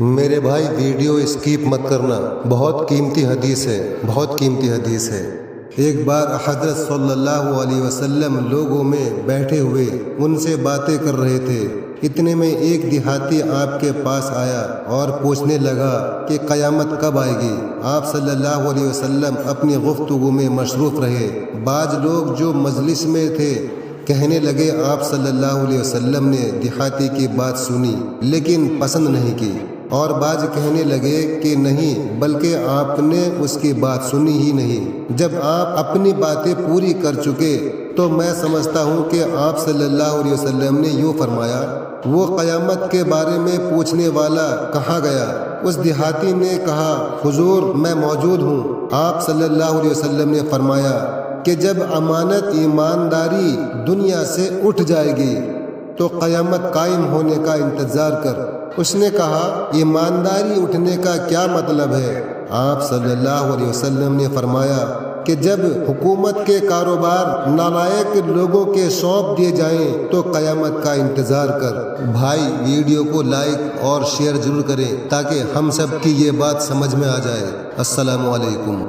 میرے بھائی video escape مت کرنا، بہت قیمتی حدیث ہے، بہت قیمتی حدیث ہے۔ ایک بار حضرت صلی اللہ علیہ وسلم لوگوں میں بیٹھے ہوئے ان سے باتیں کر رہے تھے۔ اتنے میں ایک دیہاتی آپ کے پاس آیا اور پوچھنے لگا کہ قیامت کب آئے گی۔ آپ صلی اللہ علیہ وسلم اپنی گفتگو میں مصروف رہے۔ بعض لوگ جو مجلس میں تھے کہنے لگے آپ صلی اللہ علیہ وسلم نے دیہاتی کی بات سنی لیکن پسند نہیں کی، اور بعض کہنے لگے کہ نہیں بلکہ آپ نے اس کی بات سنی ہی نہیں۔ جب آپ اپنی باتیں پوری کر چکے تو میں سمجھتا ہوں کہ آپ صلی اللہ علیہ وسلم نے یوں فرمایا، وہ قیامت کے بارے میں پوچھنے والا کہاں گیا؟ اس دیہاتی نے کہا، حضور میں موجود ہوں۔ آپ صلی اللہ علیہ وسلم نے فرمایا کہ جب امانت ایمانداری دنیا سے اٹھ جائے گی تو قیامت قائم ہونے کا انتظار کر۔ اس نے کہا، ایمانداری اٹھنے کا کیا مطلب ہے؟ آپ صلی اللہ علیہ وسلم نے فرمایا کہ جب حکومت کے کاروبار نالائق لوگوں کے سونپ دیے جائیں تو قیامت کا انتظار کر۔ بھائی ویڈیو کو لائک اور شیئر ضرور کریں تاکہ ہم سب کی یہ بات سمجھ میں آ جائے۔ السلام علیکم۔